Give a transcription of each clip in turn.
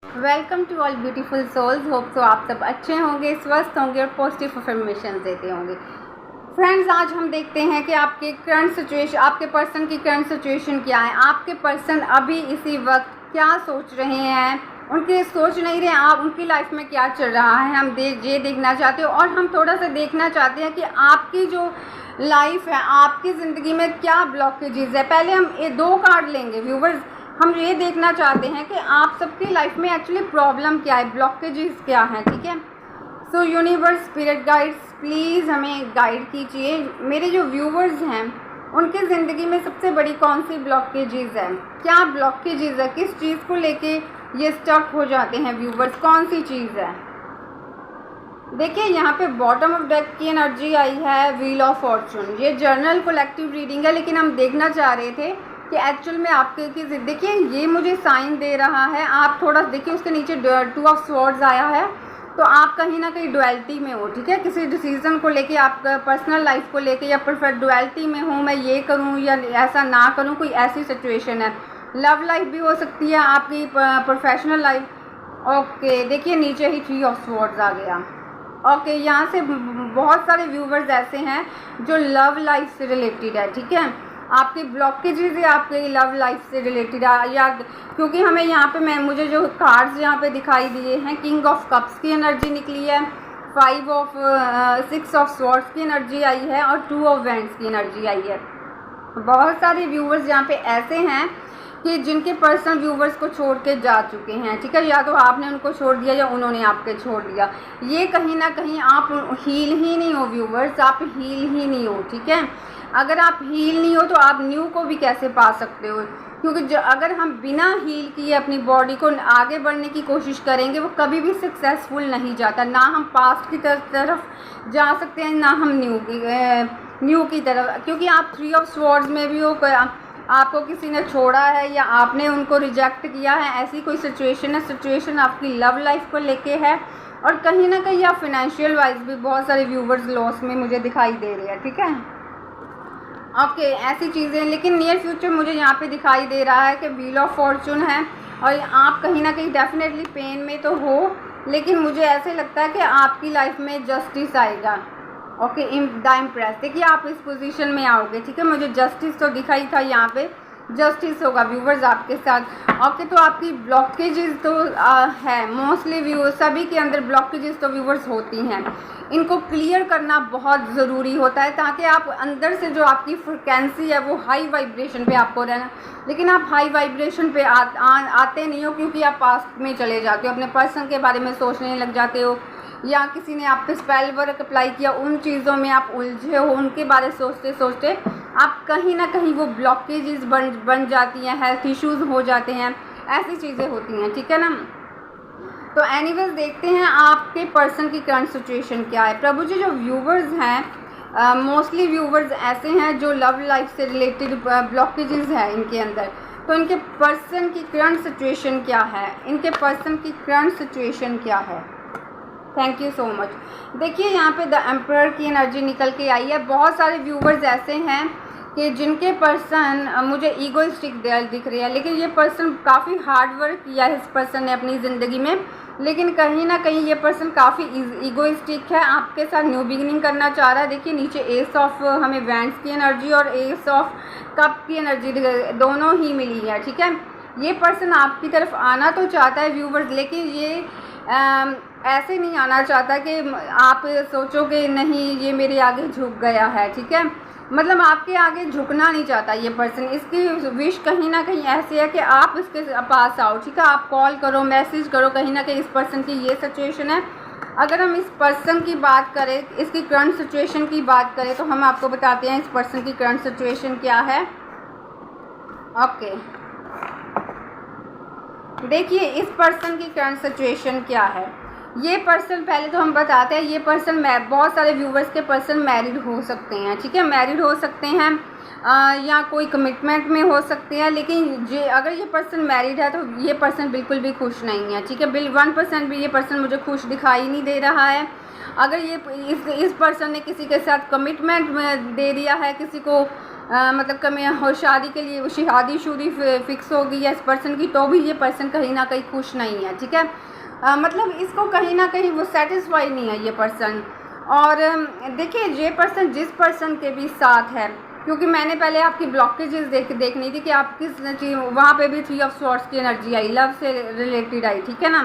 Welcome to all beautiful souls. Hope so आप सब अच्छे होंगे, स्वस्थ होंगे और पॉजिटिव अफर्मेशन देते होंगे। फ्रेंड्स, आज हम देखते हैं कि आपके करंट सिचुएशन, आपके पर्सन की करंट सिचुएशन क्या है। आपके पर्सन अभी इसी वक्त क्या सोच रहे हैं, उनके सोच नहीं रहे आप उनकी लाइफ में क्या चल रहा है, हम ये देखना चाहते हो। और हम थोड़ा सा देखना चाहते हैं कि आपकी जो लाइफ है, आपकी ज़िंदगी में क्या ब्लॉकेजेस है। पहले हम ये 2 कार्ड लेंगे व्यूवर्स। हम ये देखना चाहते हैं कि आप सबकी लाइफ में एक्चुअली प्रॉब्लम क्या है, ब्लॉकेजेस क्या हैं, ठीक है। सो यूनिवर्स, स्पिरिट गाइड्स, प्लीज़ हमें गाइड कीजिए। मेरे जो व्यूवर्स हैं उनकी ज़िंदगी में सबसे बड़ी कौन सी ब्लॉकेजेस है, क्या ब्लॉकेजेस है, किस चीज़ को लेके ये स्टक हो जाते हैं व्यूवर्स, कौन सी चीज़ है। देखिए यहाँ पे बॉटम ऑफ डेक की एनर्जी आई है, व्हील ऑफ फॉर्चून। ये जर्नल कलेक्टिव रीडिंग है, लेकिन हम देखना चाह रहे थे कि एक्चुअल में आपके देखिए ये मुझे साइन दे रहा है। आप थोड़ा देखिए, उसके नीचे 2 ऑफ स्वॉर्ड्स आया है, तो आप कहीं ना कहीं डुअलिटी में हो, ठीक है। किसी डिसीजन को लेके, आपका पर्सनल लाइफ को लेके, या परफेक्ट डुअलिटी में हूँ, मैं ये करूँ या ऐसा ना करूँ, कोई ऐसी सिचुएशन है। लव लाइफ भी हो सकती है, आपकी प्रोफेशनल लाइफ। ओके, देखिए नीचे ही 3 ऑफ स्वॉर्ड्स आ गया। ओके, यहाँ से बहुत सारे व्यूवर्स ऐसे हैं जो लव लाइफ से रिलेटेड है, ठीक है। आपकी ब्लॉकेजेस है आपके लव लाइफ से रिलेटेड या क्योंकि हमें यहाँ पे मुझे जो कार्ड्स यहाँ पे दिखाई दिए हैं, किंग ऑफ कप्स की एनर्जी निकली है, 6 ऑफ स्वॉर्ड्स की एनर्जी आई है और 2 ऑफ वैंड्स की एनर्जी आई है। बहुत सारे व्यूवर्स यहाँ पे ऐसे हैं कि जिनके पर्सनल व्यूवर्स को छोड़ के जा चुके हैं, ठीक है। या तो आपने उनको छोड़ दिया या उन्होंने आपके छोड़ दिया। ये कहीं ना कहीं आप हील ही नहीं हो व्यूवर्स, आप हील ही नहीं हो, ठीक है। अगर आप हील नहीं हो तो आप न्यू को भी कैसे पा सकते हो, क्योंकि अगर हम बिना हील किए अपनी बॉडी को आगे बढ़ने की कोशिश करेंगे, वो कभी भी सक्सेसफुल नहीं जाता। ना हम पास्ट की तरफ जा सकते हैं, ना हम न्यू की तरफ, क्योंकि आप 3 ऑफ स्वॉर्ड्स में भी हो, आपको किसी ने छोड़ा है या आपने उनको रिजेक्ट किया है, ऐसी कोई सिचुएशन है। सिचुएशन आपकी लव लाइफ को लेके है और कहीं ना कहीं आप फाइनेंशियल वाइज भी बहुत सारे व्यूवर्स लॉस में मुझे दिखाई दे रहे हैं, ठीक है। ओके, ऐसी चीज़ें। लेकिन नियर फ्यूचर मुझे यहाँ पे दिखाई दे रहा है कि व्हील ऑफ फॉर्चून है और आप कहीं ना कहीं डेफिनेटली पेन में तो हो, लेकिन मुझे ऐसे लगता है कि आपकी लाइफ में जस्टिस आएगा। ओके, द इम्प्रेस, देखिए आप इस पोजीशन में आओगे, ठीक है। मुझे जस्टिस तो दिखाई था, यहाँ पे जस्टिस होगा व्यूवर्स आपके साथ। ओके, तो आपकी ब्लॉकेजेस तो है मोस्टली सभी के अंदर ब्लॉकेजेस तो व्यूवर्स होती हैं। इनको क्लियर करना बहुत ज़रूरी होता है ताकि आप अंदर से जो आपकी फ्रिक्वेंसी है वो हाई वाइब्रेशन पे आपको रहना। लेकिन आप हाई वाइब्रेशन पे आते नहीं हो, क्योंकि आप पास्ट में चले जाते हो, अपने पर्सन के बारे में सोचने लग जाते हो, या किसी ने आप पे स्पेल वर्क अप्लाई किया, उन चीज़ों में आप उलझे हो, उनके बारे सोचते सोचते आप कहीं ना कहीं वो ब्लॉकेजेस बन जाती हैं, हेल्थ इश्यूज़ हो जाते हैं, ऐसी चीज़ें होती हैं, ठीक है ना। तो एनीवेज देखते हैं आपके पर्सन की करंट सिचुएशन क्या है। प्रभु जी, जो व्यूवर्स हैं मोस्टली व्यूवर्स ऐसे हैं जो लव लाइफ से रिलेटेड ब्लॉकेजेस है इनके अंदर, तो इनके पर्सन की करंट सिचुएशन क्या है, इनके पर्सन की करंट सिचुएशन क्या है। Thank you so much. देखिए यहाँ पे द एम्परर की एनर्जी निकल के आई है। बहुत सारे व्यूवर्स ऐसे हैं कि जिनके पर्सन मुझे ईगोइस्टिक दिख रही है, लेकिन ये पर्सन काफ़ी हार्ड वर्क किया है इस पर्सन ने अपनी ज़िंदगी में, लेकिन कहीं ना कहीं ये पर्सन काफ़ी ईगोइस्टिक है, आपके साथ न्यू बिगिनिंग करना चाह रहा है। देखिए नीचे एस ऑफ हमें वैंड्स की एनर्जी और एस ऑफ कप की एनर्जी दोनों ही मिली है, ठीक है। ये पर्सन आपकी तरफ आना तो चाहता है व्यूवर्स, लेकिन ये ऐसे नहीं आना चाहता कि आप सोचो कि नहीं ये मेरे आगे झुक गया है, ठीक है। मतलब आपके आगे झुकना नहीं चाहता ये पर्सन। इसकी विश कहीं ना कहीं ऐसी है कि आप इसके पास आओ, ठीक है। आप कॉल करो, मैसेज करो, कहीं ना कहीं इस पर्सन की ये सिचुएशन है। अगर हम इस पर्सन की बात करें, इसकी करंट सिचुएशन की बात करें, तो हम आपको बताते हैं इस पर्सन की करंट सिचुएशन क्या है। ओके, देखिए इस पर्सन की करंट सिचुएशन क्या है। ये पर्सन, पहले तो हम बताते हैं, ये पर्सन बहुत सारे व्यूवर्स के पर्सन मैरिड हो सकते हैं, ठीक है। मैरिड हो सकते हैं या कोई कमिटमेंट में हो सकते हैं, लेकिन अगर ये पर्सन मैरिड है तो ये पर्सन बिल्कुल भी खुश नहीं है, ठीक है। 1% भी ये पर्सन मुझे खुश दिखाई नहीं दे रहा है। अगर ये इस पर्सन ने किसी के साथ कमिटमेंट दे दिया है, किसी को मतलब कमी हो, शादी के लिए शादी शुदी फिक्स हो गई है इस पर्सन की, तो भी ये पर्सन कहीं ना कहीं खुश नहीं है, ठीक है। मतलब इसको कहीं ना कहीं वो सेटिस्फाई नहीं है ये पर्सन। और देखिए ये पर्सन जिस पर्सन के भी साथ है, क्योंकि मैंने पहले आपकी ब्लॉकेजेस देखनी थी कि आप किस चीज़, वहाँ पे भी 3 ऑफ स्वॉर्ड्स की एनर्जी आई, लव से रिलेटेड आई, ठीक है ना।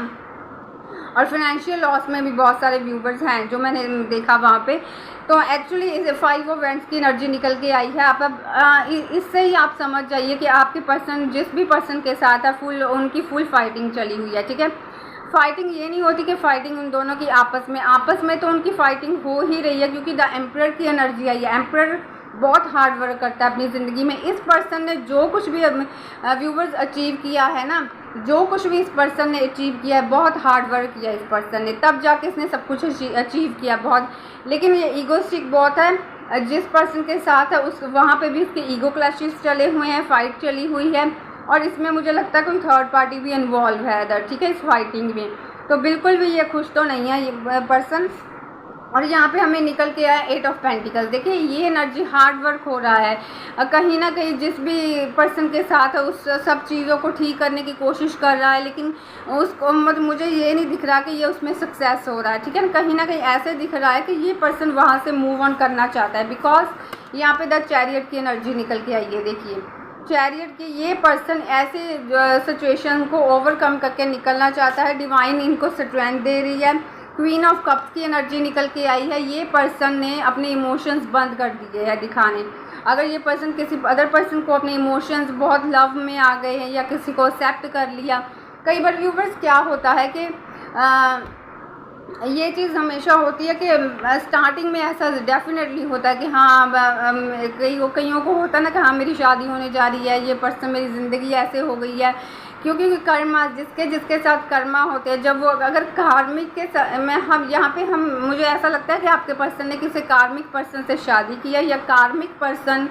और फाइनेंशियल लॉस में भी बहुत सारे व्यूवर्स हैं जो मैंने देखा वहाँ पे। तो एक्चुअली इसे 5 ऑफ वैंड्स की एनर्जी निकल के आई है। आप अब इससे ही आप समझ जाइए कि आपके पर्सन जिस भी पर्सन के साथ है उनकी फुल फाइटिंग चली हुई है, ठीक है। फाइटिंग ये नहीं होती कि फाइटिंग उन दोनों की आपस में तो उनकी फाइटिंग हो ही रही है, क्योंकि द एम्परर की एनर्जी आई है। एम्परर बहुत हार्ड वर्क करता है अपनी ज़िंदगी में। इस पर्सन ने जो कुछ भी व्यूवर्स अचीव किया है ना, जो कुछ भी इस पर्सन ने अचीव किया है, बहुत हार्ड वर्क किया इस पर्सन ने, तब जाके इसने सब कुछ अचीव किया बहुत। लेकिन ये ईगोस्टिक बहुत है जिस पर्सन के साथ है, उस वहाँ पे भी इसके ईगो क्लैशेस चले हुए हैं, फाइट चली हुई है। और इसमें मुझे लगता है कोई थर्ड पार्टी भी इन्वॉल्व है इधर, ठीक है, इस फाइटिंग में। तो बिल्कुल भी ये खुश तो नहीं है ये पर्सन। और यहाँ पे हमें निकल के आया 8 ऑफ पेंटिकल्स। देखिए ये एनर्जी हार्ड वर्क हो रहा है, कहीं ना कहीं जिस भी पर्सन के साथ है उस सब चीज़ों को ठीक करने की कोशिश कर रहा है, लेकिन उसको मतलब मुझे ये नहीं दिख रहा कि ये उसमें सक्सेस हो रहा है, ठीक है ना। कहीं ना कहीं ऐसे दिख रहा है कि ये पर्सन वहाँ से मूव ऑन करना चाहता है, बिकॉज यहाँ पे द चैरियट की एनर्जी निकल के आई है। देखिए चैरियट की ये पर्सन ऐसे सिचुएशन को ओवरकम करके निकलना चाहता है, डिवाइन इनको स्ट्रेंथ दे रही है। क्वीन ऑफ कप्स की एनर्जी निकल के आई है। ये पर्सन ने अपने इमोशंस बंद कर दिए हैं दिखाने। अगर ये पर्सन किसी अदर पर्सन को अपने इमोशंस बहुत लव में आ गए हैं या किसी को एक्सेप्ट कर लिया, कई बार व्यूवर्स क्या होता है कि ये चीज़ हमेशा होती है कि स्टार्टिंग में ऐसा डेफिनेटली होता है कि हाँ कईयों को होता है ना कि हाँ मेरी शादी होने जा रही है, ये पर्सन मेरी ज़िंदगी ऐसे हो गई है, क्योंकि कर्मा जिसके साथ कर्मा होते हैं, जब वो अगर कार्मिक के में हम मुझे ऐसा लगता है कि आपके पर्सन ने किसी कार्मिक पर्सन से शादी किया या कार्मिक पर्सन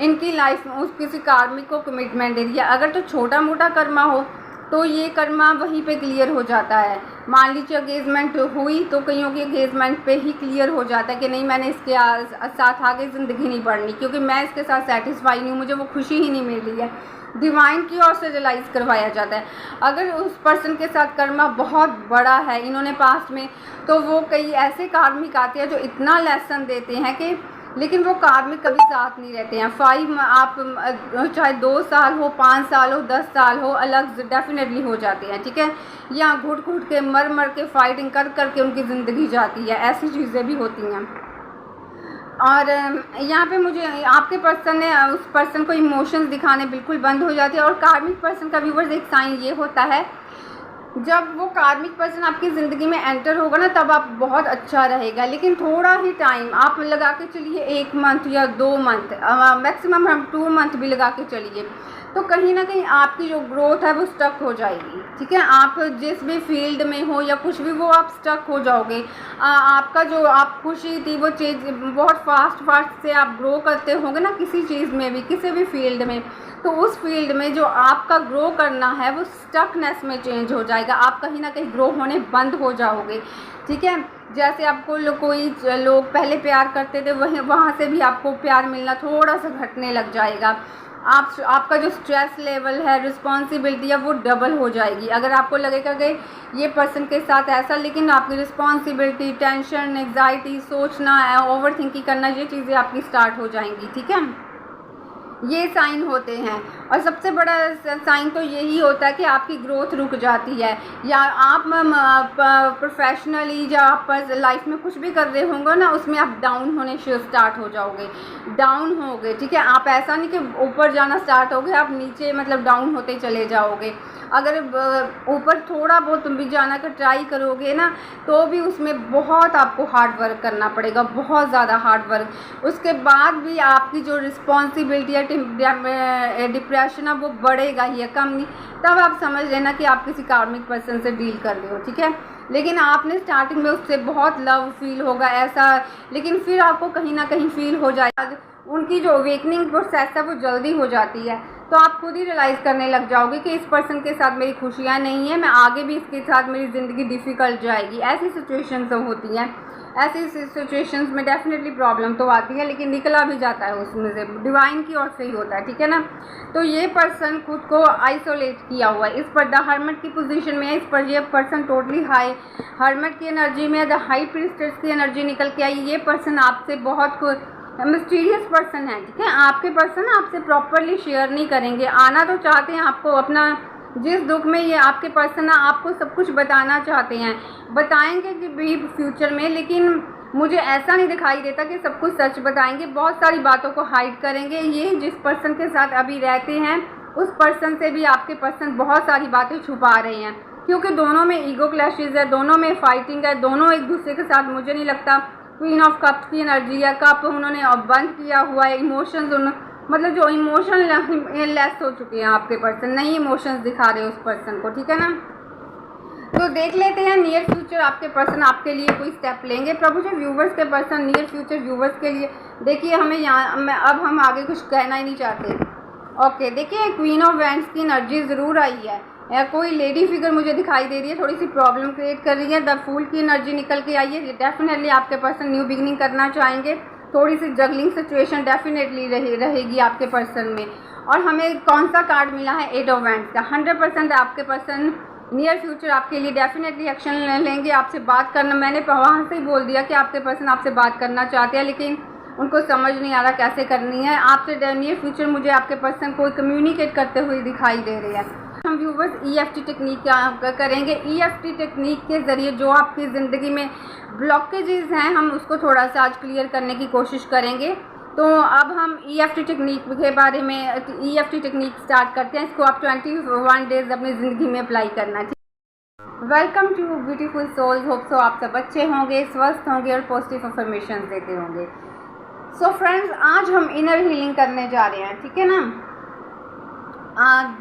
इनकी लाइफ में उस किसी कार्मिक को कमिटमेंट दे दिया। अगर तो छोटा मोटा कर्मा हो तो ये कर्मा वहीं पे क्लियर हो जाता है। मान लीजिए एंगेजमेंट हुई तो कईयों की एंगेजमेंट पे ही क्लियर हो जाता है कि नहीं मैंने इसके साथ आगे ज़िंदगी नहीं बढ़नी, क्योंकि मैं इसके साथ सेटिस्फाई नहीं हूँ, मुझे वो खुशी ही नहीं मिल रही है। डिवाइन की ओर से रियलाइज़ करवाया जाता है। अगर उस पर्सन के साथ कर्मा बहुत बड़ा है इन्होंने पास्ट में, तो वो कई ऐसे कार्मिक आते हैं जो इतना लेसन देते हैं कि लेकिन वो कार्मिक कभी साथ नहीं रहते हैं। 5 आप चाहे 2 साल हो, 5 साल हो, 10 साल हो, अलग डेफिनेटली हो जाते हैं, ठीक है। या घुट घुट के मर के फाइटिंग कर करके उनकी ज़िंदगी जाती है, ऐसी चीज़ें भी होती हैं। और यहाँ पे मुझे आपके पर्सन ने उस पर्सन को इमोशंस दिखाने बिल्कुल बंद हो जाते हैं। और कार्मिक पर्सन का व्यूवर्स एक साइन ये होता है, जब वो कार्मिक पर्सन आपकी ज़िंदगी में एंटर होगा ना तब आप बहुत अच्छा रहेगा, लेकिन थोड़ा ही टाइम आप लगा के चलिए, 1 मंथ या 2 मंथ, मैक्सिमम हम 2 मंथ भी लगा के चलिए, तो कहीं ना कहीं आपकी जो ग्रोथ है वो स्टक हो जाएगी, ठीक है। आप जिस भी फील्ड में हो या कुछ भी, वो आप स्टक हो जाओगे। आपका जो आप खुशी थी वो चीज़ बहुत फास्ट से आप ग्रो करते होंगे ना किसी चीज़ में भी, किसी भी फील्ड में, तो उस फील्ड में जो आपका ग्रो करना है वो स्टकनेस में चेंज हो जाएगा। आप कहीं ना कहीं ग्रो होने बंद हो जाओगे, ठीक है। जैसे आपको कोई लोग पहले प्यार करते थे, वहाँ से भी आपको प्यार मिलना थोड़ा सा घटने लग जाएगा। आपका जो स्ट्रेस लेवल है, रिस्पॉन्सिबिलिटी है, वो डबल हो जाएगी। अगर आपको लगेगा कि ये पर्सन के साथ ऐसा, लेकिन आपकी रिस्पॉन्सिबिलिटी, टेंशन, एग्जाइटी, सोचना, ओवर थिंकिंग करना, ये चीज़ें आपकी स्टार्ट हो जाएंगी, ठीक है। ये साइन होते हैं। और सबसे बड़ा साइन तो यही होता है कि आपकी ग्रोथ रुक जाती है, या आप प्रोफेशनली या आप लाइफ में कुछ भी कर रहे होंगे ना, उसमें आप डाउन होने से स्टार्ट हो जाओगे, डाउन होगे, ठीक है। आप ऐसा नहीं कि ऊपर जाना स्टार्ट हो गए, आप नीचे मतलब डाउन होते चले जाओगे। अगर ऊपर थोड़ा बहुत तुम भी जाना का ट्राई करोगे ना, तो भी उसमें बहुत आपको हार्ड वर्क करना पड़ेगा, बहुत ज़्यादा हार्ड वर्क। उसके बाद भी आपकी जो रिस्पॉन्सिबिलिटी या डिप्रेशन है वो बढ़ेगा ही है, कम नहीं। तब आप समझ लेना कि आप किसी कार्मिक पर्सन से डील कर रहे हो, ठीक है। लेकिन आपने स्टार्टिंग में उससे बहुत लव फील होगा ऐसा, लेकिन फिर आपको कहीं ना कहीं फील हो जाएगा। उनकी जो अवेकनिंग प्रोसेस है वो जल्दी हो जाती है, तो आप खुद ही रियलाइज़ करने लग जाओगे कि इस पर्सन के साथ मेरी खुशियाँ नहीं है, मैं आगे भी इसके साथ मेरी ज़िंदगी डिफ़िकल्ट जाएगी। ऐसी सिचुएशन तो होती हैं। ऐसी सिचुएशंस में डेफिनेटली प्रॉब्लम तो आती है, लेकिन निकला भी जाता है उसमें से, डिवाइन की ओर से ही होता है, ठीक है ना। तो ये पर्सन खुद को आइसोलेट किया हुआ है, इस पर द हर्मिट की पोजीशन में है, इस पर ये पर्सन टोटली हाई हर्मिट की एनर्जी में, द हाई प्रीस्टेस की एनर्जी निकल के आई। ये पर्सन आपसे बहुत मिस्टीरियस पर्सन है, ठीक है। आपके पर्सन आपसे प्रॉपरली शेयर नहीं करेंगे, आना तो चाहते हैं आपको, अपना जिस दुख में ये आपके पर्सन आपको सब कुछ बताना चाहते हैं, बताएंगे कि भी फ्यूचर में, लेकिन मुझे ऐसा नहीं दिखाई देता कि सब कुछ सच बताएंगे, बहुत सारी बातों को हाइड करेंगे। ये जिस पर्सन के साथ अभी रहते हैं उस पर्सन से भी आपके पर्सन बहुत सारी बातें छुपा रहे हैं, क्योंकि दोनों में ईगो क्लैशेज है, दोनों में फाइटिंग है, दोनों एक दूसरे के साथ, मुझे नहीं लगता क्वीन ऑफ कप्स की एनर्जी है, कप उन्होंने बंद किया हुआ है, इमोशंस मतलब जो इमोशन लेस हो चुके हैं आपके पर्सन, नहीं इमोशंस दिखा रहे उस पर्सन को, ठीक है ना। तो देख लेते हैं नियर फ्यूचर आपके पर्सन आपके लिए कोई स्टेप लेंगे। प्रभु जो व्यूवर्स के पर्सन नियर फ्यूचर व्यूवर्स के लिए, देखिए हमें यहाँ अब हम आगे कुछ कहना ही नहीं चाहते। ओके, देखिए क्वीन ऑफ वैंड्स की एनर्जी ज़रूर आई है, या कोई लेडी फिगर मुझे दिखाई दे रही है, थोड़ी सी प्रॉब्लम क्रिएट कर रही है। द फूल की एनर्जी निकल के आई है, डेफिनेटली आपके पर्सन न्यू बिगनिंग करना चाहेंगे, थोड़ी सी जगलिंग सिचुएशन डेफिनेटली रहेगी आपके पर्सन में। और हमें कौन सा कार्ड मिला है, 8 ऑफ वैंड्स का। 100% आपके पर्सन नियर फ्यूचर आपके लिए डेफिनेटली एक्शन लेंगे, आपसे बात करना, मैंने वहाँ से ही बोल दिया कि आपके पर्सन आपसे बात करना चाहते हैं, लेकिन उनको समझ नहीं आ रहा कैसे करनी है। आपसे नियर फ्यूचर मुझे आपके पर्सन को कम्युनिकेट करते हुए दिखाई दे रही है। हम व्यूवर्स EFT टेक्निक करेंगे। EFT टेक्निक के ज़रिए जो आपकी ज़िंदगी में ब्लॉकेजेस हैं, हम उसको थोड़ा सा आज क्लियर करने की कोशिश करेंगे। तो अब हम EFT टेक्निक के बारे में EFT टेक्निक स्टार्ट करते हैं। इसको आप 21 डेज अपनी ज़िंदगी में अप्लाई करना। Welcome to beautiful souls, hope so आप सब अच्छे होंगे, स्वस्थ होंगे और पॉजिटिव अफर्मेशन देते होंगे। सो फ्रेंड्स, आज हम इनर हीलिंग करने जा रहे हैं, ठीक है ना।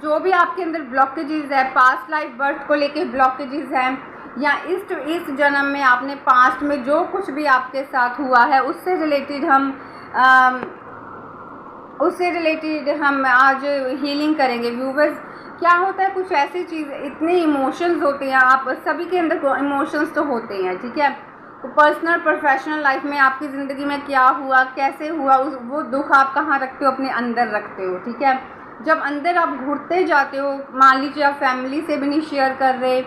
जो भी आपके अंदर ब्लॉकेजेस है, पास्ट लाइफ बर्थ को लेके ब्लॉकेजेस हैं, या इस जन्म में आपने पास्ट में जो कुछ भी आपके साथ हुआ है उससे रिलेटेड हम आज हीलिंग करेंगे। व्यूवर्स, क्या होता है, कुछ ऐसी चीज़, इतने इमोशंस होते हैं, आप सभी के अंदर इमोशंस तो होते हैं, ठीक है। तो पर्सनल प्रोफेशनल लाइफ में आपकी ज़िंदगी में क्या हुआ, कैसे हुआ, वो दुख आप कहाँ रखते हो, अपने अंदर रखते हो, ठीक है। जब अंदर आप घुटते जाते हो, मान लीजिए आप फैमिली से भी नहीं शेयर कर रहे,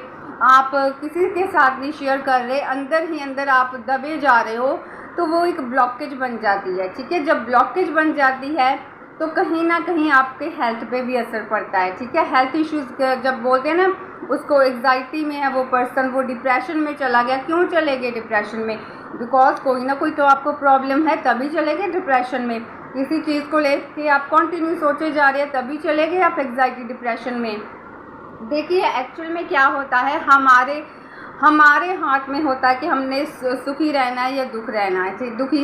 आप किसी के साथ नहीं शेयर कर रहे, अंदर ही अंदर आप दबे जा रहे हो, तो वो एक ब्लॉकेज बन जाती है, ठीक है। जब ब्लॉकेज बन जाती है तो कहीं ना कहीं आपके हेल्थ पे भी असर पड़ता है, ठीक है। हेल्थ इश्यूज़ जब बोलते हैं ना, उसको एग्जाइटी में है वो पर्सन, वो डिप्रेशन में चला गया। क्यों चले गए डिप्रेशन में? बिकॉज कोई ना कोई तो आपको प्रॉब्लम है, तभी चले गए डिप्रेशन में। किसी चीज़ को लेके आप कंटिन्यू सोचे जा रहे हैं, तभी चले गए आप एग्जाइटी डिप्रेशन में। देखिए एक्चुअल में क्या होता है, हमारे हाथ में होता है कि हमने सुखी रहना है या दुखी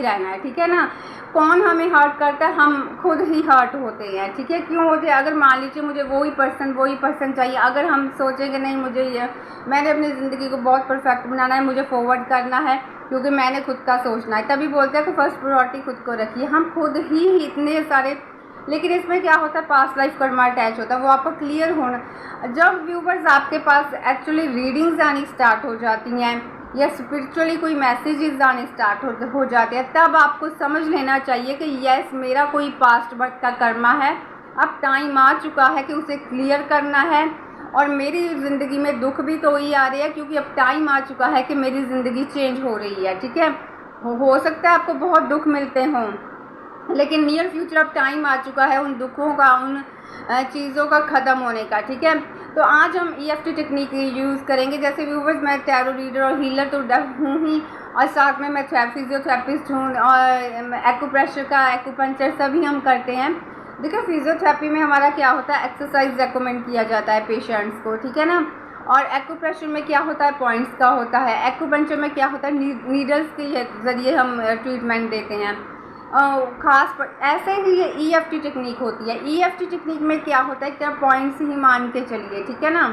रहना है, ठीक है ना। कौन हमें हर्ट करता है? हम खुद ही हर्ट होते हैं, ठीक है। क्यों होते हैं? अगर मान लीजिए मुझे वही पर्सन चाहिए, अगर हम सोचेंगे नहीं मैंने अपनी ज़िंदगी को बहुत परफेक्ट बनाना है, मुझे फॉरवर्ड करना है, क्योंकि मैंने खुद का सोचना है, तभी बोलते हैं कि फर्स्ट प्रायोरिटी खुद को रखिए। हम खुद ही इतने सारे, लेकिन इसमें क्या होता है, पास्ट लाइफ कर्मा अटैच होता है, वो आपको क्लियर होना। जब व्यूवर्स आपके पास एक्चुअली रीडिंग्स आनी स्टार्ट हो जाती हैं या स्पिरिचुअली कोई मैसेजेस आने स्टार्ट हो जाते हैं, तब आपको समझ लेना चाहिए कि यस, मेरा कोई पास्ट बर्थ का कर्मा है, अब टाइम आ चुका है कि उसे क्लियर करना है। और मेरी ज़िंदगी में दुख भी तो ही आ रही है, क्योंकि अब टाइम आ चुका है कि मेरी ज़िंदगी चेंज हो रही है, ठीक है। हो सकता है आपको बहुत दुख मिलते हों, लेकिन नियर फ्यूचर अब टाइम आ चुका है उन दुखों का, उन चीज़ों का ख़त्म होने का, ठीक है। तो आज हम EFT टेक्निक यूज़ करेंगे। जैसे व्यूवर्स, मैं टैरो रीडर और हीलर तो हूँ ही, और साथ में मैं फिजियोथेरेपिस्ट हूँ, और एक्यूप्रेशर का एक्यूपंक्चर सभी हम करते हैं। देखिए फिजियोथेरेपी में हमारा क्या होता है, एक्सरसाइज रेकमेंड किया जाता है पेशेंट्स को, ठीक है ना। और एक्यूप्रेशर में क्या होता है, पॉइंट्स का होता है। एक्यूपंक्चर में क्या होता है, नीडल्स के ज़रिए हम ट्रीटमेंट देते हैं। ऐसे ही ये EFT टेक्निक होती है। EFT टेक्निक में क्या होता है, क्या पॉइंट्स ही मान के चलिए, ठीक है ना।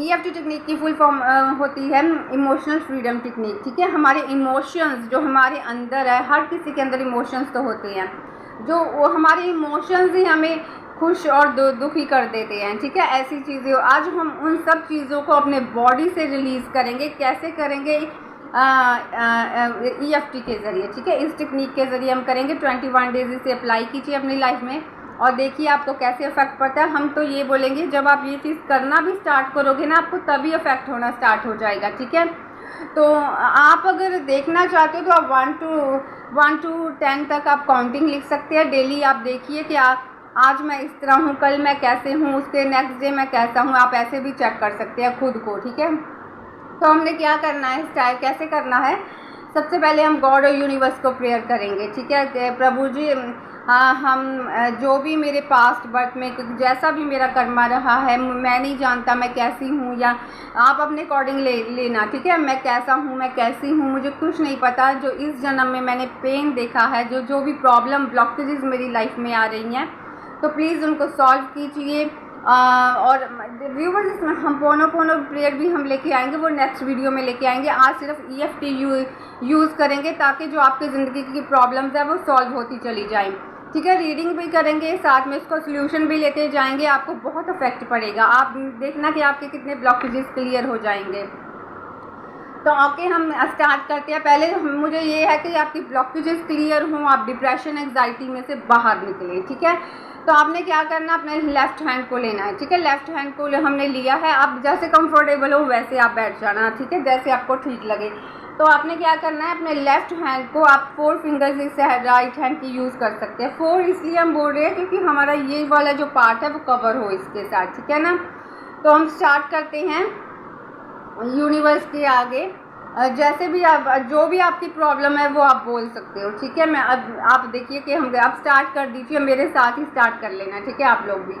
EFT टेक्निक की फुल फॉर्म होती है इमोशनल फ्रीडम टेक्निक, ठीक है। हमारे इमोशंस जो हमारे अंदर है, हर किसी के अंदर इमोशंस तो होते हैं, जो वो हमारे इमोशंस ही हमें खुश और दुखी कर देते हैं, ठीक है। ऐसी चीज़ें आज हम उन सब चीज़ों को अपने बॉडी से रिलीज़ करेंगे। कैसे करेंगे? EFT के ज़रिए, ठीक है। इस टेक्निक के ज़रिए हम करेंगे। 21 डेज इसे अप्लाई कीजिए अपनी लाइफ में और देखिए आपको कैसे इफेक्ट पड़ता है। हम तो ये बोलेंगे जब आप ये चीज़ करना भी स्टार्ट करोगे ना, आपको तभी इफेक्ट होना स्टार्ट हो जाएगा, ठीक है। तो आप अगर देखना चाहते हो तो आप 1 to 10 तक आप काउंटिंग लिख सकते हैं। डेली आप देखिए कि आज मैं इस तरह हूँ, कल मैं कैसे हूँ, उसके नेक्स्ट डे मैं कैसा हूँ। आप ऐसे भी चेक कर सकते हैं खुद को, ठीक है। तो हमने क्या करना है, स्टाइल कैसे करना है। सबसे पहले हम गॉड और यूनिवर्स को प्रेयर करेंगे, ठीक है। प्रभु जी, हम जो भी मेरे पास्ट बर्थ में जैसा भी मेरा कर्मा रहा है, मैं नहीं जानता मैं कैसी हूँ, या आप अपने अकॉर्डिंग लेना, ठीक है। मैं कैसा हूँ, मैं कैसी हूँ, मुझे कुछ नहीं पता। जो इस जन्म में मैंने पेन देखा है, जो भी प्रॉब्लम ब्लॉकेजेस मेरी लाइफ में आ रही हैं, तो प्लीज़ उनको सॉल्व कीजिए। और व्यूवर्स, इसमें हम पोनो प्रेयर भी हम लेके आएंगे, वो नेक्स्ट वीडियो में लेके आएंगे। आज सिर्फ EFT यूज़ करेंगे ताकि जो आपकी ज़िंदगी की प्रॉब्लम्स है वो सॉल्व होती चली जाए, ठीक है। रीडिंग भी करेंगे, साथ में इसको सोल्यूशन भी लेते जाएंगे। आपको बहुत इफेक्ट पड़ेगा। आप देखना कि आपके कितने ब्लॉकेजेस क्लियर हो जाएंगे। तो ओके, हम स्टार्ट करते हैं। पहले मुझे ये है कि आपकी ब्लॉकेजेस क्लियर हों, आप डिप्रेशन एंग्जाइटी में से बाहर निकले, ठीक है। तो आपने क्या करना, अपने लेफ़्ट हैंड को लेना है, ठीक है। लेफ़्ट हैंड को हमने लिया है। आप जैसे कंफर्टेबल हो वैसे आप बैठ जाना, ठीक है, जैसे आपको ठीक लगे। तो आपने क्या करना है, अपने लेफ़्ट हैंड को आप 4 फिंगर्स से राइट हैंड की यूज़ कर सकते हैं। 4 इसलिए हम बोल रहे हैं क्योंकि हमारा ये वाला जो पार्ट है वो कवर हो इसके साथ, ठीक है ना। तो हम स्टार्ट करते हैं यूनिवर्स के आगे। जैसे भी आप, जो भी आपकी प्रॉब्लम है वो आप बोल सकते हो, ठीक है। मैं अब आप देखिए कि हम आप स्टार्ट कर दीजिए, मेरे साथ ही स्टार्ट कर लेना, ठीक है, आप लोग भी।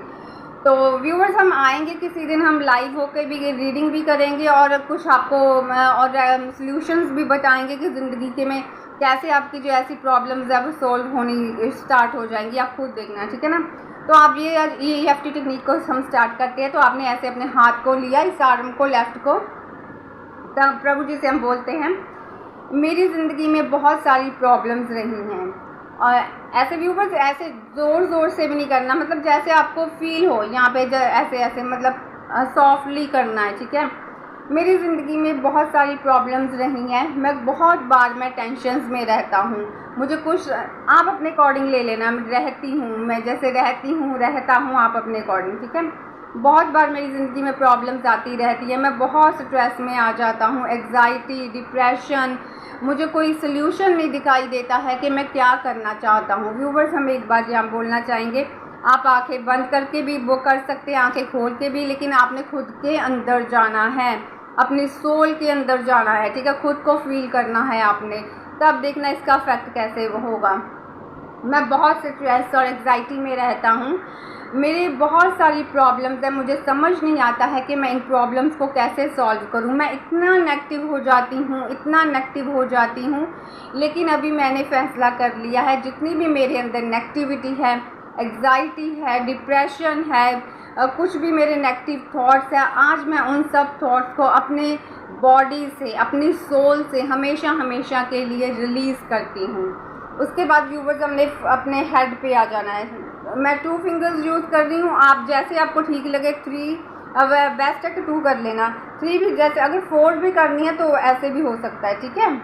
तो व्यूवर्स, हम आएंगे किसी दिन, हम लाइव होकर भी रीडिंग भी करेंगे और कुछ आपको और सॉल्यूशंस भी बताएंगे कि ज़िंदगी के में कैसे आपकी जो ऐसी प्रॉब्लम्स है वो सॉल्व होनी स्टार्ट हो जाएंगी। आप खुद देखना, ठीक है ना। तो आप ये EFT टेक्निक को हम स्टार्ट करते हैं। तो आपने ऐसे अपने हाथ को लिया, इस आर्म को, लेफ़्ट को। तब प्रभु जी से हम बोलते हैं, मेरी ज़िंदगी में बहुत सारी प्रॉब्लम्स रही हैं। और ऐसे व्यूवर्स, ऐसे ज़ोर से भी नहीं करना, मतलब जैसे आपको फील हो यहाँ पे, ऐसे मतलब सॉफ्टली करना है, ठीक है। मेरी ज़िंदगी में बहुत सारी प्रॉब्लम्स रही हैं। मैं टेंशन्स में रहता हूँ। मुझे कुछ, आप अपने अकॉर्डिंग ले लेना, मैं जैसे रहता हूँ, आप अपने अकॉर्डिंग, ठीक है। बहुत बार मेरी ज़िंदगी में प्रॉब्लम्स आती रहती है। मैं बहुत स्ट्रेस में आ जाता हूँ, एग्जाइटी, डिप्रेशन। मुझे कोई सल्यूशन नहीं दिखाई देता है कि मैं क्या करना चाहता हूँ। व्यूवर्स, हम एक बात यहाँ बोलना चाहेंगे, आप आंखें बंद करके भी वो कर सकते हैं, आंखें खोल के भी, लेकिन आपने खुद के अंदर जाना है, अपनी सोल के अंदर जाना है, ठीक है। खुद को फील करना है आपने, तब देखना इसका इफेक्ट कैसे होगा। मैं बहुत स्ट्रेस और एग्जाइटी में रहता हूँ। मेरी बहुत सारी प्रॉब्लम्स हैं। मुझे समझ नहीं आता है कि मैं इन प्रॉब्लम्स को कैसे सॉल्व करूं। मैं इतना नेगेटिव हो जाती हूँ, लेकिन अभी मैंने फ़ैसला कर लिया है, जितनी भी मेरे अंदर नेगेटिविटी है, एग्जाइटी है, डिप्रेशन है, कुछ भी मेरे नेगेटिव थॉट्स हैं, आज मैं उन सब थॉट्स को अपने बॉडी से, अपनी सोल से हमेशा के लिए रिलीज़ करती हूँ। उसके बाद व्यूवर्स, हमने अपने हेड पे आ जाना है। मैं 2 फिंगर्स यूज़ कर रही हूँ। आप जैसे आपको ठीक लगे, 3, अब बेस्ट है कि 2 कर लेना। 3 भी, जैसे अगर 4 भी करनी है तो ऐसे भी हो सकता है, ठीक है।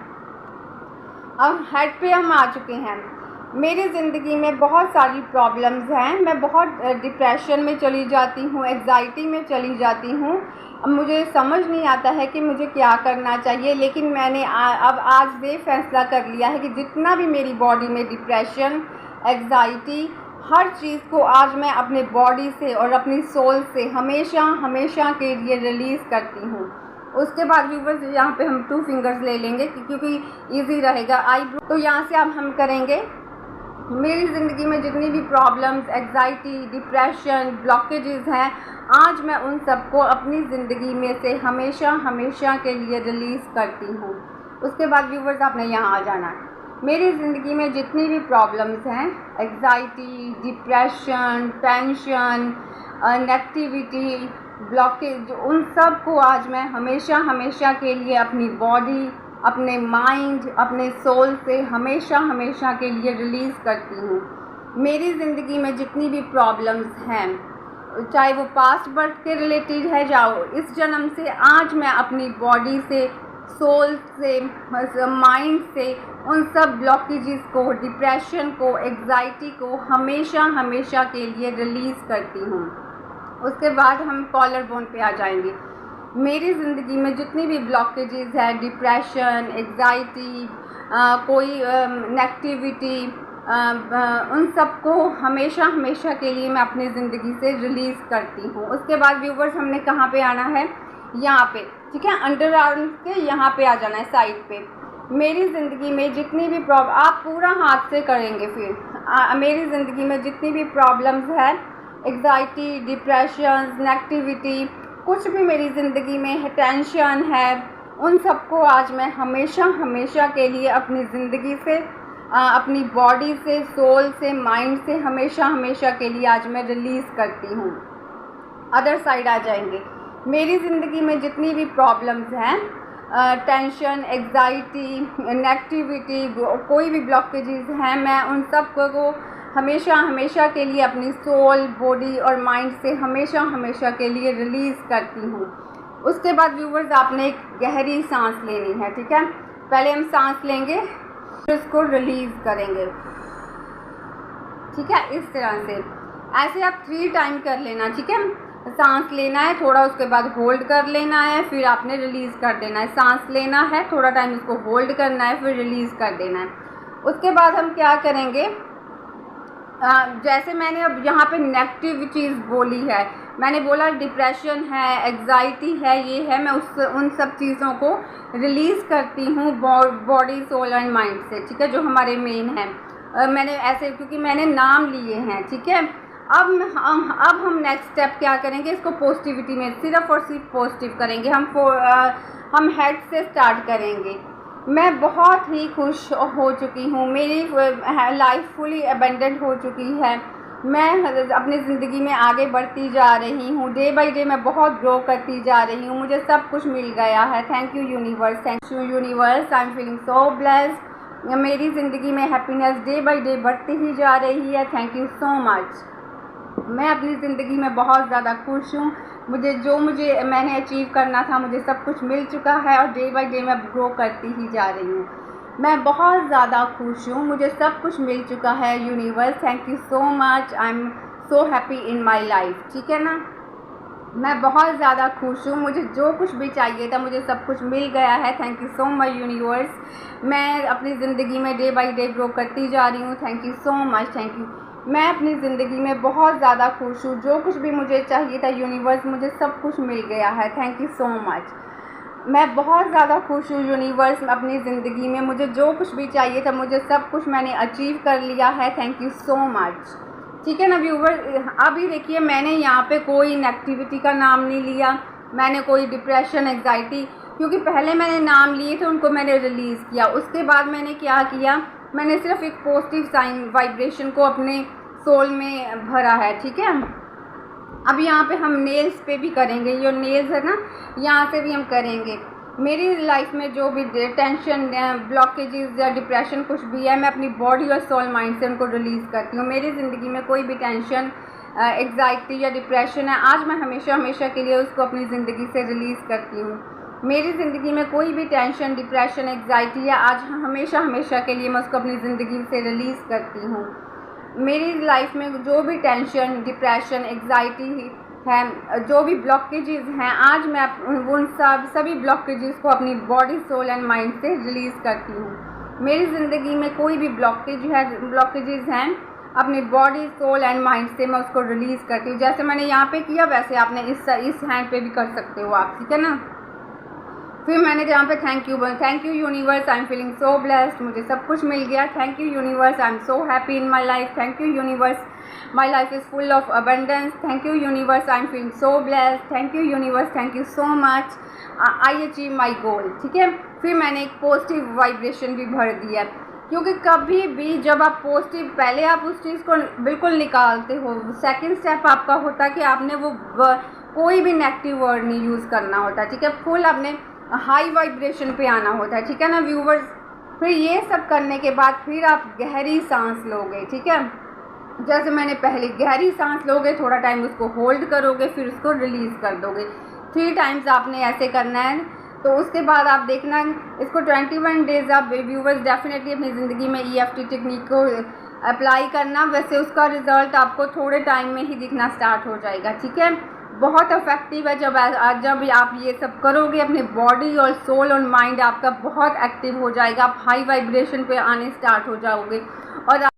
अब हेड पे हम आ चुके हैं। मेरी ज़िंदगी में बहुत सारी प्रॉब्लम्स हैं। मैं बहुत डिप्रेशन में चली जाती हूँ, एग्जाइटी में चली जाती हूँ। अब मुझे समझ नहीं आता है कि मुझे क्या करना चाहिए, लेकिन मैंने अब आज ये फैसला कर लिया है कि जितना भी मेरी बॉडी में डिप्रेशन, एग्जाइटी, हर चीज़ को आज मैं अपने बॉडी से और अपनी सोल से हमेशा के लिए रिलीज़ करती हूँ। उसके बाद व्यूवर्स, यहाँ पे हम 2 फिंगर्स ले लेंगे क्योंकि इजी रहेगा। आईब्रो, तो यहाँ से अब हम करेंगे, मेरी ज़िंदगी में जितनी भी प्रॉब्लम्स, एग्जाइटी, डिप्रेशन, ब्लॉकेजेस हैं, आज मैं उन सबको अपनी ज़िंदगी में से हमेशा के लिए रिलीज़ करती हूँ। उसके बाद व्यूवर्स, आपने यहाँ आ जाना है। मेरी ज़िंदगी में जितनी भी प्रॉब्लम्स हैं, anxiety, depression, tension, negativity, blockage, उन सब को आज मैं हमेशा के लिए अपनी बॉडी, अपने माइंड, अपने सोल से हमेशा के लिए रिलीज़ करती हूँ। मेरी ज़िंदगी में जितनी भी प्रॉब्लम्स हैं, चाहे वो पास्ट बर्थ के रिलेटेड है, जाओ इस जन्म से, आज मैं अपनी बॉडी से सोल से, माइंड से, उन सब ब्लॉकेजेस को, डिप्रेशन को, एग्जाइटी को हमेशा हमेशा के लिए रिलीज़ करती हूँ। उसके बाद हम कॉलर बोन पे आ जाएंगे। मेरी ज़िंदगी में जितनी भी ब्लॉकेजेस है, डिप्रेशन, एग्जाइटी, कोई नेगेटिविटी, उन सब को हमेशा हमेशा के लिए मैं अपनी ज़िंदगी से रिलीज़ करती हूँ। उसके बाद व्यूवर्स हमने कहाँ पे आना है, यहाँ पे, ठीक है, अंडर आर्म के यहाँ पे आ जाना है, साइड पे। मेरी ज़िंदगी में जितनी भी प्रॉब्लम, आप पूरा हाथ से करेंगे फिर, मेरी ज़िंदगी में जितनी भी प्रॉब्लम्स है, एग्जाइटी, डिप्रेशन, नेगेटिविटी, कुछ भी मेरी ज़िंदगी में है, टेंशन है, उन सबको आज मैं हमेशा हमेशा के लिए अपनी ज़िंदगी से, अपनी बॉडी से, सोल से, माइंड से हमेशा हमेशा के लिए आज मैं रिलीज़ करती हूँ। अदर साइड आ जाएंगे। मेरी ज़िंदगी में जितनी भी प्रॉब्लम्स हैं, टेंशन, एग्जाइटी, नेगेटिविटी, कोई भी ब्लॉकेजेस हैं, मैं उन सब को हमेशा हमेशा के लिए अपनी सोल, बॉडी और माइंड से हमेशा हमेशा के लिए रिलीज़ करती हूँ। उसके बाद व्यूवर्स आपने एक गहरी सांस लेनी है, ठीक है। पहले हम सांस लेंगे, फिर उसको रिलीज़ करेंगे, ठीक है, इस तरह से। ऐसे आप 3 टाइम कर लेना, ठीक है। सांस लेना है, थोड़ा उसके बाद होल्ड कर लेना है, फिर आपने रिलीज़ कर देना है। सांस लेना है, थोड़ा टाइम उसको होल्ड करना है, फिर रिलीज़ कर देना है। उसके बाद हम क्या करेंगे, जैसे मैंने अब यहाँ पे नेगेटिव चीज़ बोली है, मैंने बोला डिप्रेशन है, एग्जाइटी है, ये है, मैं उन सब चीज़ों को रिलीज़ करती हूँ बॉडी, सोल एंड माइंड से, ठीक है, जो हमारे मेन हैं। मैंने ऐसे, क्योंकि मैंने नाम लिए हैं, ठीक है। अब हम नेक्स्ट स्टेप क्या करेंगे, इसको पॉजिटिविटी में सिर्फ और सिर्फ पॉजिटिव करेंगे। हम हेड से स्टार्ट करेंगे। मैं बहुत ही खुश हो चुकी हूँ, मेरी लाइफ फुली अबेंडेंट हो चुकी है, मैं अपनी ज़िंदगी में आगे बढ़ती जा रही हूँ, डे बाय डे मैं बहुत ग्रो करती जा रही हूँ, मुझे सब कुछ मिल गया है। Thank you universe, thank you universe, I am feeling so blessed. मेरी ज़िंदगी में हैप्पीनेस डे बाय डे बढ़ती ही जा रही है। Thank you so much. मैं अपनी ज़िंदगी में बहुत ज़्यादा खुश हूँ, मुझे मैंने अचीव करना था, मुझे सब कुछ मिल चुका है और डे बाय डे मैं ग्रो करती ही जा रही हूँ। मैं बहुत ज़्यादा खुश हूँ, मुझे सब कुछ मिल चुका है universe, thank you so much, I am so happy in my life, ठीक है ना। मैं बहुत ज़्यादा खुश हूँ, मुझे जो कुछ भी चाहिए था मुझे सब कुछ मिल गया है। Thank you so much universe. मैं अपनी ज़िंदगी में डे बाय डे ग्रो करती जा रही हूँ। Thank you so much, thank you. मैं अपनी ज़िंदगी में बहुत ज़्यादा खुश हूँ, जो कुछ भी मुझे चाहिए था यूनिवर्स, मुझे सब कुछ मिल गया है। Thank you so much. मैं बहुत ज़्यादा खुश हूँ यूनिवर्स, अपनी ज़िंदगी में मुझे जो कुछ भी चाहिए था, मुझे सब कुछ मैंने अचीव कर लिया है। थैंक यू सो मच, ठीक है ना व्यूवर। अभी देखिए, मैंने यहाँ पे कोई नेगेटिविटी का नाम नहीं लिया, मैंने कोई डिप्रेशन, एग्जाइटी, क्योंकि पहले मैंने नाम लिए थे, उनको मैंने रिलीज़ किया। उसके बाद मैंने क्या किया, मैंने सिर्फ एक पॉजिटिव साइन वाइब्रेशन को अपने सोल में भरा है, ठीक है। अब यहाँ पे हम नेल्स पे भी करेंगे, ये नेल्स है ना, यहाँ से भी हम करेंगे। मेरी लाइफ में जो भी टेंशन, ब्लॉकेजेस या डिप्रेशन कुछ भी है, मैं अपनी बॉडी और सोल माइंड से उनको रिलीज़ करती हूँ। मेरी ज़िंदगी में कोई भी टेंशन, एग्जाइटी या डिप्रेशन है, आज मैं हमेशा हमेशा के लिए उसको अपनी ज़िंदगी से रिलीज़ करती हूँ। मेरी ज़िंदगी में कोई भी टेंशन, डिप्रेशन, एग्जाइटी है, आज हमेशा हमेशा के लिए मैं उसको अपनी ज़िंदगी से रिलीज़ करती हूँ। मेरी लाइफ में जो भी टेंशन, डिप्रेशन, एग्जाइटी है, जो भी ब्लॉकेजेस हैं, आज मैं उन सभी ब्लॉकेजेस को अपनी बॉडी, सोल एंड माइंड से रिलीज़ करती हूँ। मेरी ज़िंदगी में कोई भी ब्लॉकेजेस हैं, अपनी बॉडी, सोल एंड माइंड से मैं उसको रिलीज़ करती हूँ। जैसे मैंने यहाँ पे किया, वैसे आपने इस हैंड पे भी कर सकते हो आप, ठीक है ना। फिर मैंने जहाँ पे thank you universe, I am feeling so blessed, मुझे सब कुछ मिल गया। Thank you universe, I am so happy in my life. Thank you universe, my life is full of abundance. Thank you universe, I am feeling so blessed. Thank you universe, thank you so much, I achieve my goal, ठीक है। फिर मैंने एक positive vibration भी भर दिया, क्योंकि कभी भी जब आप पॉजिटिव, पहले आप उस चीज़ को बिल्कुल निकालते हो, सेकेंड स्टेप आपका होता है कि आपने वो कोई भी नेगेटिव वर्ड नहीं यूज़ करना होता, ठीक है। फुल आपने हाई वाइब्रेशन पे आना होता है, ठीक है ना व्यूवर्स। फिर ये सब करने के बाद फिर आप गहरी सांस लोगे, ठीक है। जैसे मैंने पहले गहरी सांस लोगे, थोड़ा टाइम उसको होल्ड करोगे, फिर उसको रिलीज़ कर दोगे। 3 टाइम्स आपने ऐसे करना है। तो उसके बाद आप देखना इसको 21 डेज़ आप व्यूवर्स डेफिनेटली अपनी ज़िंदगी में EFT टेक्निक को अप्लाई करना। वैसे उसका रिज़ल्ट आपको थोड़े टाइम में ही दिखना स्टार्ट हो जाएगा, ठीक है। बहुत इफेक्टिव है। जब आप ये सब करोगे अपने बॉडी और सोल और माइंड आपका बहुत एक्टिव हो जाएगा, आप हाई वाइब्रेशन पे आने स्टार्ट हो जाओगे और